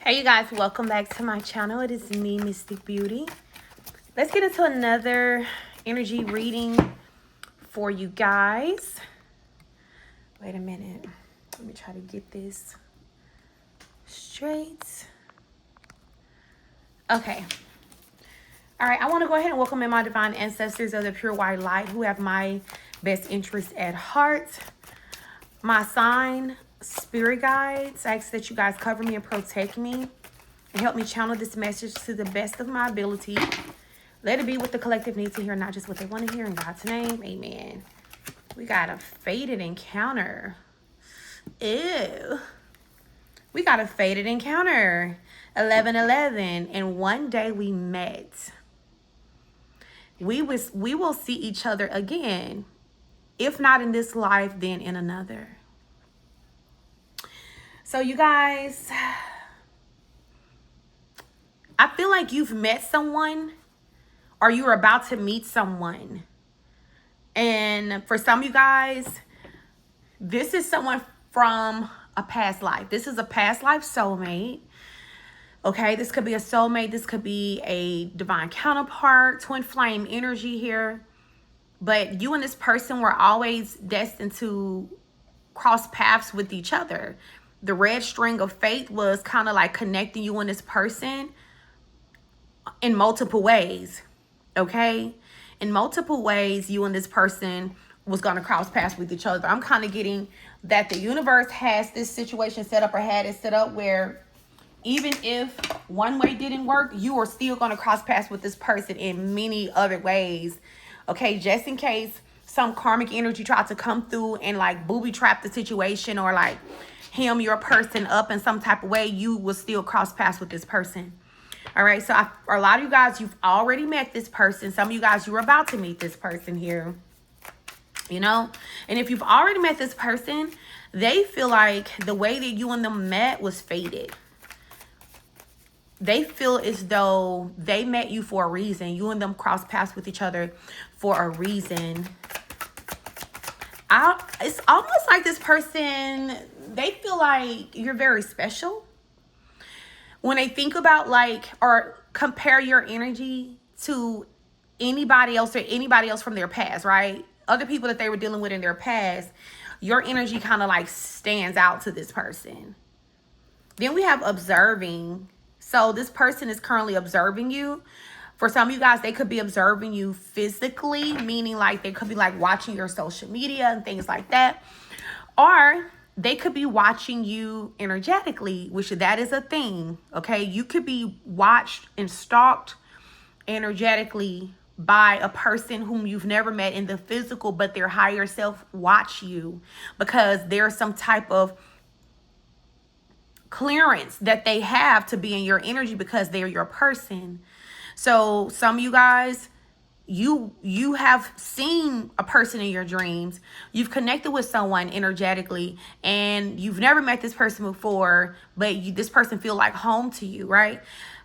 Hey you guys, welcome back to my channel. It is me, Mystic Beauty. Let's get into another energy reading for you guys. Wait a minute. Let me try to get this straight. Okay. All right, I want to go ahead and welcome in my divine ancestors of the pure white light who have my best interests at heart. My sign, spirit guides, I ask that you guys cover me and protect me and help me channel this message to the best of my ability. Let it be what the collective needs to hear, not just what they want to hear. In God's name, amen. We got a fated encounter. Ew. We got a fated encounter. 11-11. And one day we met. We will see each other again. If not in this life, then in another. So you guys, I feel like you've met someone or you're about to meet someone. And for some of you guys, this is someone from a past life. This is a past life soulmate. Okay, this could be a soulmate. This could be a divine counterpart, twin flame energy here. But you and this person were always destined to cross paths with each other. The red string of fate was kind of like connecting you and this person in multiple ways. Okay? In multiple ways, you and this person was going to cross paths with each other. I'm kind of getting that the universe has this situation set up or had it set up where even if one way didn't work, you are still going to cross paths with this person in many other ways. Okay? Just in case some karmic energy tried to come through and like booby trap the situation or like hem your person up in some type of way, you will still cross paths with this person. All right, so a lot of you guys, you've already met this person. Some of you guys, you're about to meet this person here, you know. And if you've already met this person, they feel like the way that you and them met was fated. They feel as though they met you for a reason. You and them crossed paths with each other for a reason. It's almost like this person, they feel like you're very special. When they think about like, or compare your energy to anybody else or anybody else from their past, right? Other people that they were dealing with in their past, your energy kind of like stands out to this person. Then we have observing. So this person is currently observing you. For some of you guys, they could be observing you physically, meaning like they could be like watching your social media and things like that. Or they could be watching you energetically, which that is a thing, okay? You could be watched and stalked energetically by a person whom you've never met in the physical, but their higher self watch you because there's some type of clearance that they have to be in your energy because they're your person. So some of you guys, you have seen a person in your dreams. You've connected with someone energetically and you've never met this person before, but this person feel like home to you, right?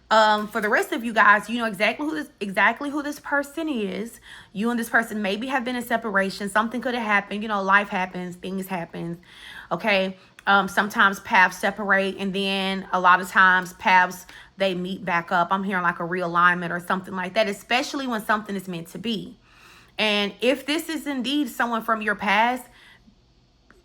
For the rest of you guys, you know exactly who this person is. You and this person maybe have been in separation. Something could have happened. You know, life happens, things happen. Okay. Sometimes paths separate and then a lot of times paths, they meet back up. I'm hearing like a realignment or something like that, especially when something is meant to be. And if this is indeed someone from your past,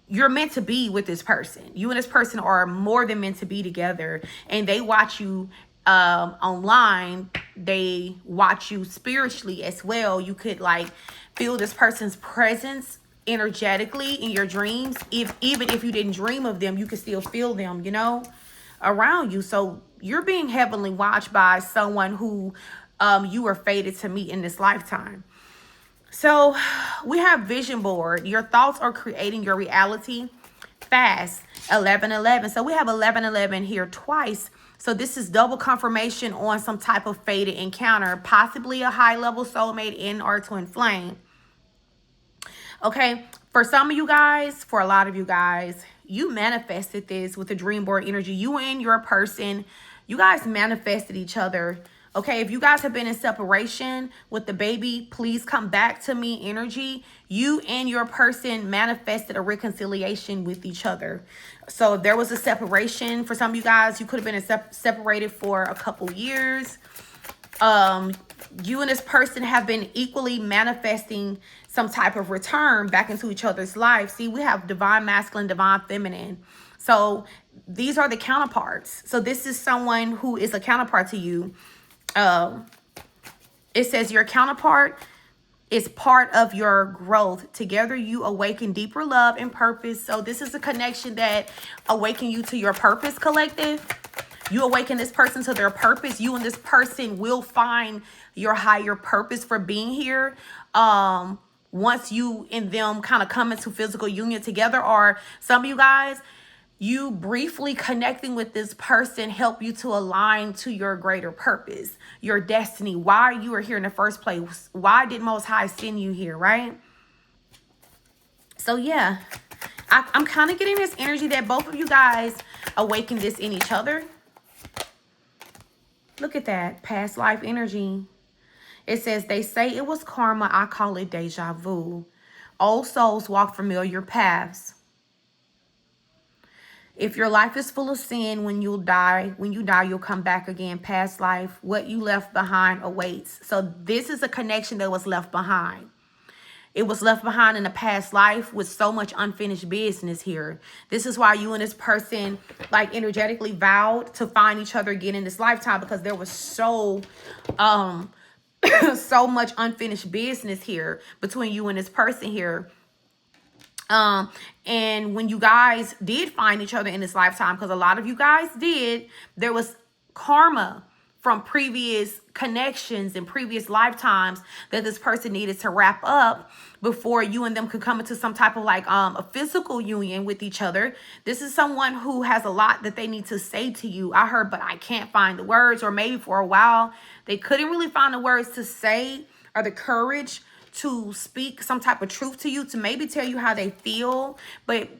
you're meant to be with this person. You and this person are more than meant to be together, and they watch you online. They watch you spiritually as well. You could like feel this person's presence energetically in your dreams. Even if you didn't dream of them, you could still feel them, you know, around you. So you're being heavily watched by someone who you were fated to meet in this lifetime. So we have vision board. Your thoughts are creating your reality fast. 11-11. So we have 11-11 here twice. So this is double confirmation on some type of fated encounter, possibly a high level soulmate in or twin flame. Okay, for some of you guys, for a lot of you guys, you manifested this with the dream board energy. You and your person, you guys manifested each other, Okay, if you guys have been in separation with the baby, please come back to me energy. You and your person manifested a reconciliation with each other. So if there was a separation, for some of you guys, you could have been separated for a couple years. You and this person have been equally manifesting some type of return back into each other's life. See, we have divine masculine, divine feminine. So these are the counterparts. So this is someone who is a counterpart to you. It says your counterpart is part of your growth. Together you awaken deeper love and purpose. So this is a connection that awaken you to your purpose, collective. You awaken this person to their purpose. You and this person will find your higher purpose for being here. Once you and them kind of come into physical union together, or some of you guys, you briefly connecting with this person help you to align to your greater purpose, your destiny, why you are here in the first place. Why did Most High send you here, right? So yeah, I'm kind of getting this energy that both of you guys awaken this in each other. Look at that past life energy. It says, they say it was karma. I call it deja vu. Old souls walk familiar paths. If your life is full of sin, when you die, you'll come back again. Past life, what you left behind awaits. So this is a connection that was left behind. It was left behind in a past life with so much unfinished business here. This is why you and this person like energetically vowed to find each other again in this lifetime, because there was so so much unfinished business here between you and this person here. And when you guys did find each other in this lifetime, because a lot of you guys did, there was karma from previous connections and previous lifetimes that this person needed to wrap up before you and them could come into some type of like a physical union with each other. This is someone who has a lot that they need to say to you. I heard, but I can't find the words, or maybe for a while they couldn't really find the words to say or the courage to speak some type of truth to you, to maybe tell you how they feel. But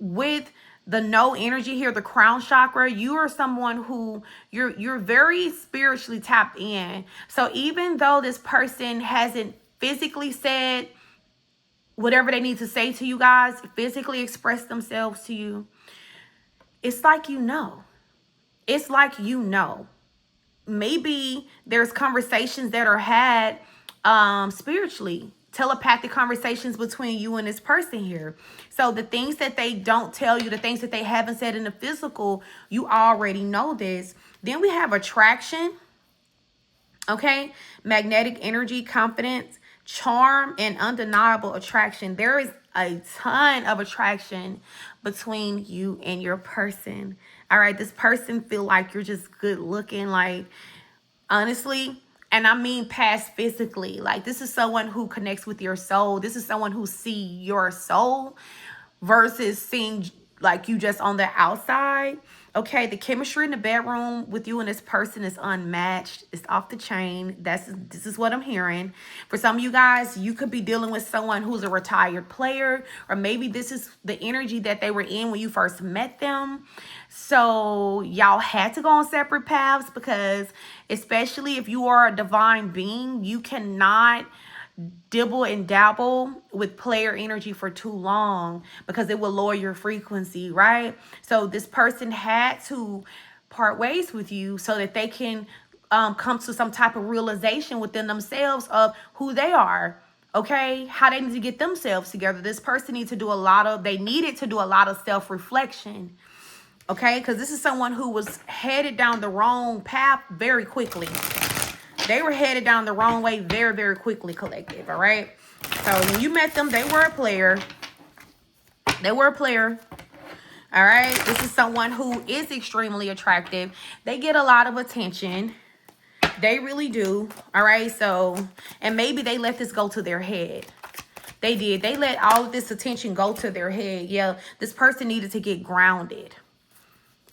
with the no energy here, the crown chakra, you are someone who you're very spiritually tapped in. So even though this person hasn't physically said whatever they need to say to you guys, physically express themselves to you, it's like you know. It's like you know. Maybe there's conversations that are had spiritually, telepathic conversations between you and this person here. So the things that they don't tell you, the things that they haven't said in the physical, you already know this. Then we have attraction. Okay, magnetic energy, confidence, charm, and undeniable attraction. There is a ton of attraction between you and your person. All right, this person feel like you're just good looking, like honestly. And I mean past physically. Like this is someone who connects with your soul. This is someone who sees your soul versus seeing like you just on the outside. Okay, the chemistry in the bedroom with you and this person is unmatched. It's off the chain. This is what I'm hearing. For some of you guys, you could be dealing with someone who's a retired player, or maybe this is the energy that they were in when you first met them. So y'all had to go on separate paths, because especially if you are a divine being, you cannot dibble and dabble with player energy for too long, because it will lower your frequency, right? So this person had to part ways with you so that they can come to some type of realization within themselves of who they are. Okay, how they need to get themselves together. This person needed to do a lot of self-reflection. Okay, because this is someone who was headed down the wrong path very quickly. They were headed down the wrong way very, very quickly, collective, all right? So when you met them, they were a player. They were a player, all right? This is someone who is extremely attractive. They get a lot of attention. They really do, all right? So, and maybe they let this go to their head. They did. They let all of this attention go to their head. Yeah, this person needed to get grounded.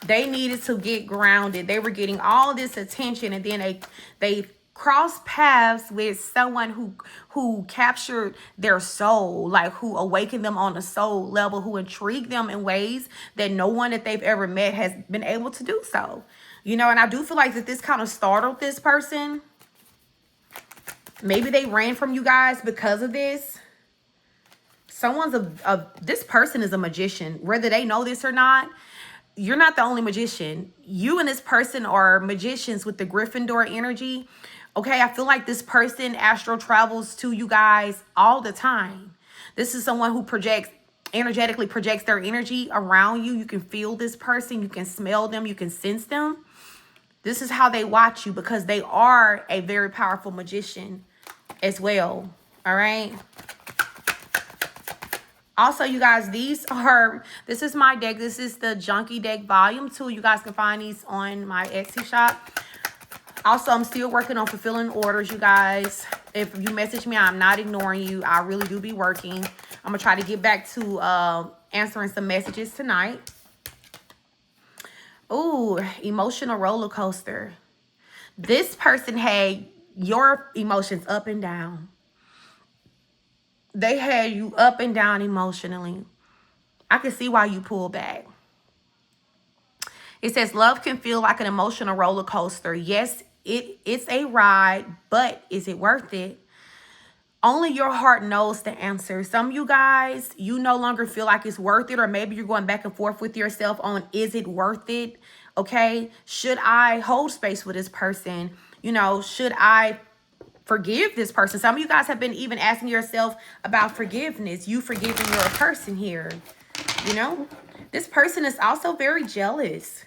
They needed to get grounded. They were getting all this attention, and then they cross paths with someone who captured their soul, like who awakened them on a soul level, who intrigued them in ways that no one that they've ever met has been able to do so. You know, and I do feel like that this kind of startled this person. Maybe they ran from you guys because of this. This person is a magician, whether they know this or not. You're not the only magician. You and this person are magicians with the Gryffindor energy. Okay, I feel like this person astral travels to you guys all the time. This is someone who energetically projects their energy around you. You can feel this person. You can smell them. You can sense them. This is how they watch you, because they are a very powerful magician as well. All right. Also, you guys, this is my deck. This is the Junkie Deck Volume 2. You guys can find these on my Etsy shop. Also, I'm still working on fulfilling orders, you guys. If you message me, I'm not ignoring you. I really do be working. I'm going to try to get back to answering some messages tonight. Ooh, emotional roller coaster. This person had your emotions up and down. They had you up and down emotionally. I can see why you pull back. It says, love can feel like an emotional roller coaster. Yes, it's a ride, but is it worth it? Only your heart knows the answer. Some of you guys, you no longer feel like it's worth it, or maybe you're going back and forth with yourself on, is it worth it? Okay, should I hold space with this person? You know, should I forgive this person? Some of you guys have been even asking yourself about forgiveness. You forgiving your person here. You know, this person is also very jealous.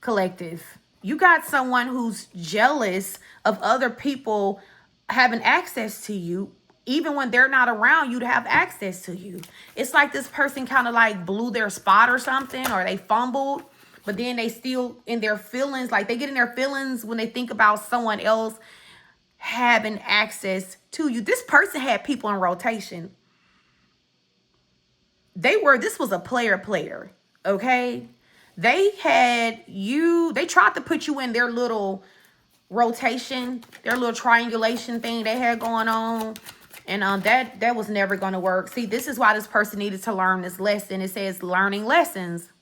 Collective, you got someone who's jealous of other people having access to you, even when they're not around you to have access to you. It's like this person kind of like blew their spot or something, or they fumbled, but then they still in their feelings, like they get in their feelings when they think about someone else having access to you. This person had people in rotation. This was a player, okay? They tried to put you in their little rotation, their little triangulation thing they had going on. And that was never going to work. See, this is why this person needed to learn this lesson. It says learning lessons.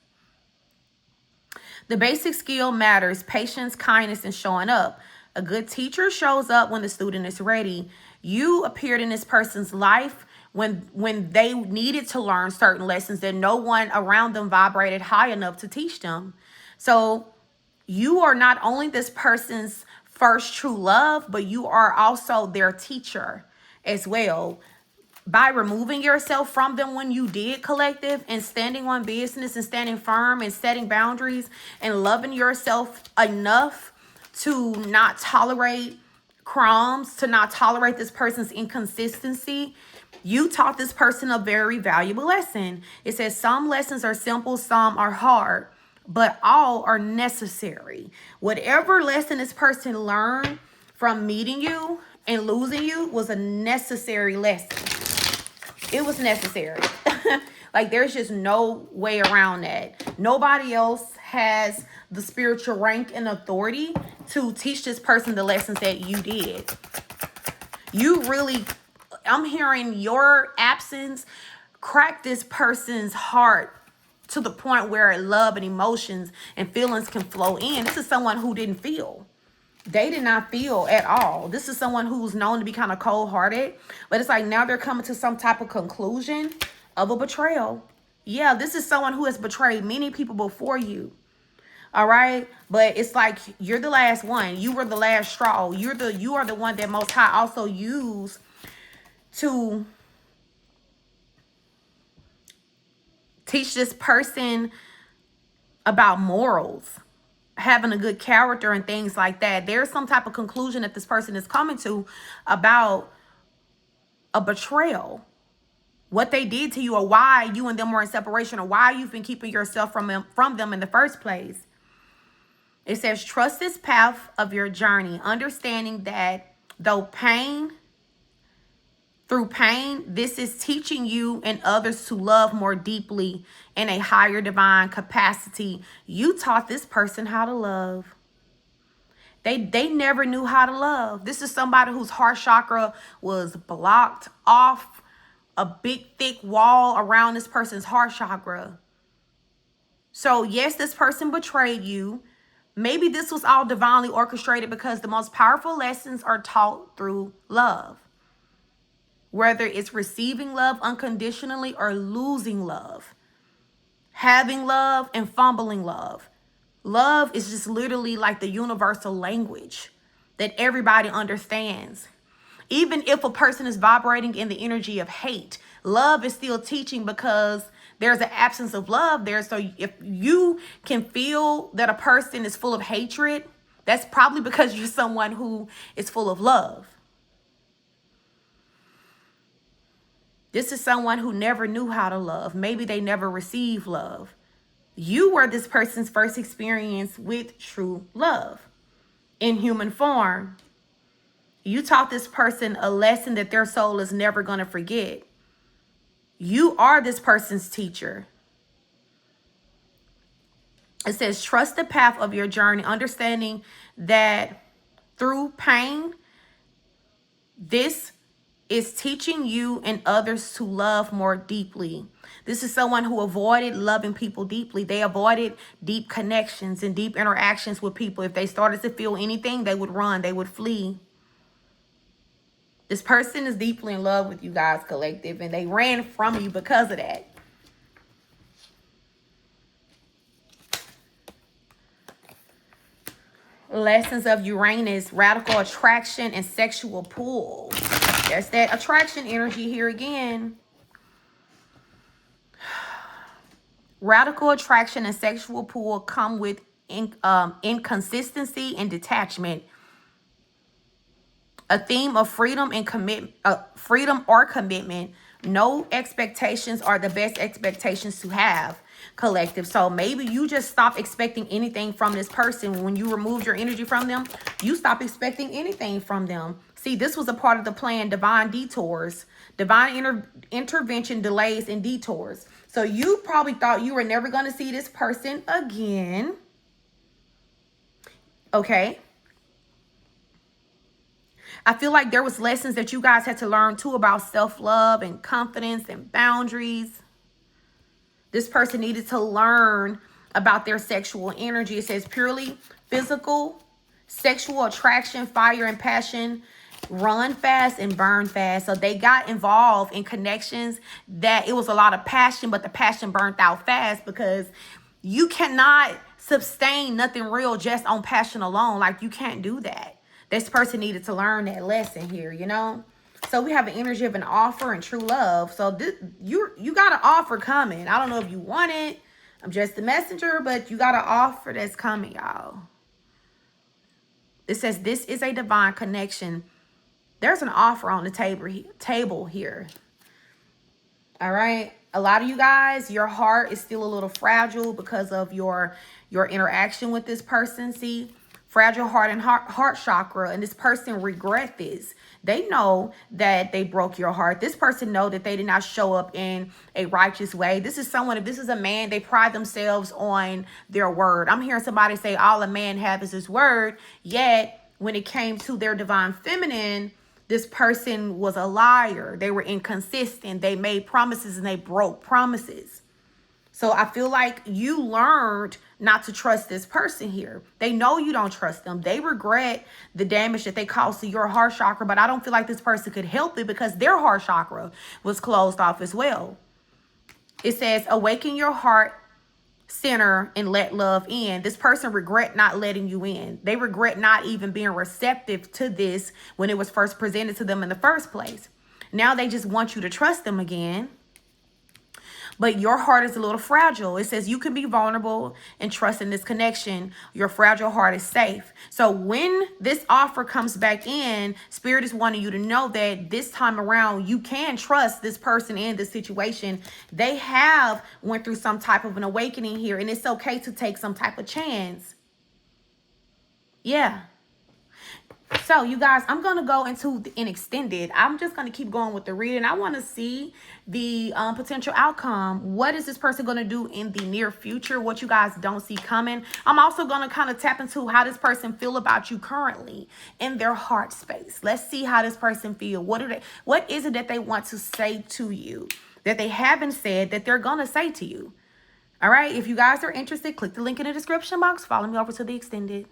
The basic skill matters: patience, kindness, and showing up. A good teacher shows up when the student is ready. You appeared in this person's life when they needed to learn certain lessons that no one around them vibrated high enough to teach them. So you are not only this person's first true love, but you are also their teacher as well. By removing yourself from them when you did, collective, and standing on business and standing firm and setting boundaries and loving yourself enough to not tolerate crumbs, to not tolerate this person's inconsistency, you taught this person a very valuable lesson. It says some lessons are simple, some are hard, but all are necessary. Whatever lesson this person learned from meeting you and losing you was a necessary lesson. It was necessary. Like, there's just no way around that. Nobody else has the spiritual rank and authority to teach this person the lessons that you did. You really, I'm hearing your absence crack this person's heart to the point where love and emotions and feelings can flow in. This is someone who didn't feel. They did not feel at all. This is someone who's known to be kind of cold-hearted, but it's like now they're coming to some type of conclusion of a betrayal. Yeah, this is someone who has betrayed many people before you. All right, but it's like you're the last one. You were the last straw. You are the one that Most High also used to teach this person about morals, having a good character and things like that. There's some type of conclusion that this person is coming to about a betrayal, what they did to you, or why you and them were in separation, or why you've been keeping yourself from them in the first place. It says, trust this path of your journey, understanding that through pain, this is teaching you and others to love more deeply in a higher divine capacity. You taught this person how to love. They never knew how to love. This is somebody whose heart chakra was blocked off, a big thick wall around this person's heart chakra. So yes, this person betrayed you. Maybe this was all divinely orchestrated because the most powerful lessons are taught through love. Whether it's receiving love unconditionally or losing love, having love and fumbling love. Love is just literally like the universal language that everybody understands. Even if a person is vibrating in the energy of hate, love is still teaching because there's an absence of love there. So if you can feel that a person is full of hatred, that's probably because you're someone who is full of love. This is someone who never knew how to love. Maybe they never received love. You were this person's first experience with true love in human form. You taught this person a lesson that their soul is never going to forget. You are this person's teacher. It says, trust the path of your journey, understanding that through pain, this is teaching you and others to love more deeply. This is someone who avoided loving people deeply. They avoided deep connections and deep interactions with people. If they started to feel anything, they would run, they would flee. This person is deeply in love with you guys, collective, and they ran from you because of that. Lessons of Uranus, radical attraction and sexual pull. There's that attraction energy here again. Radical attraction and sexual pull come with inconsistency and detachment. A theme of freedom and freedom or commitment. No expectations are the best expectations to have, collective. So maybe you just stop expecting anything from this person. When you removed your energy from them, you stop expecting anything from them. See, this was a part of the plan, divine detours, divine intervention, delays, and detours. So you probably thought you were never going to see this person again. Okay. I feel like there was lessons that you guys had to learn too about self-love and confidence and boundaries. This person needed to learn about their sexual energy. It says purely physical, sexual attraction, fire and passion, run fast and burn fast. So they got involved in connections that it was a lot of passion, but the passion burnt out fast because you cannot sustain nothing real just on passion alone. Like, you can't do that. This person needed to learn that lesson here, you know? So we have an energy of an offer and true love. So you got an offer coming. I don't know if you want it. I'm just the messenger, but you got an offer that's coming, y'all. It says this is a divine connection. There's an offer on the table here. All right. A lot of you guys, your heart is still a little fragile because of your interaction with this person. See? Fragile heart and heart chakra, and this person regret this. They know that they broke your heart. This person know that they did not show up in a righteous way. This is someone, if this is a man, they pride themselves on their word. I'm hearing somebody say all a man have is his word, yet when it came to their divine feminine, this person was a liar. They were inconsistent. They made promises and they broke promises. So I feel like you learned not to trust this person here. They know you don't trust them. They regret the damage that they caused to your heart chakra, but I don't feel like this person could help it because their heart chakra was closed off as well. It says, awaken your heart center and let love in. This person regret not letting you in. They regret not even being receptive to this when it was first presented to them in the first place. Now they just want you to trust them again. But your heart is a little fragile. It says you can be vulnerable and trust in this connection. Your fragile heart is safe. So when this offer comes back in, Spirit is wanting you to know that this time around, you can trust this person in this situation. They have went through some type of an awakening here, and it's okay to take some type of chance. Yeah. So, you guys, I'm going to go into an extended. I'm just going to keep going with the reading. I want to see the potential outcome. What is this person going to do in the near future? What you guys don't see coming. I'm also going to kind of tap into how this person feel about you currently in their heart space. Let's see how this person feel. What is it that they want to say to you that they haven't said that they're going to say to you? All right. If you guys are interested, click the link in the description box. Follow me over to the extended.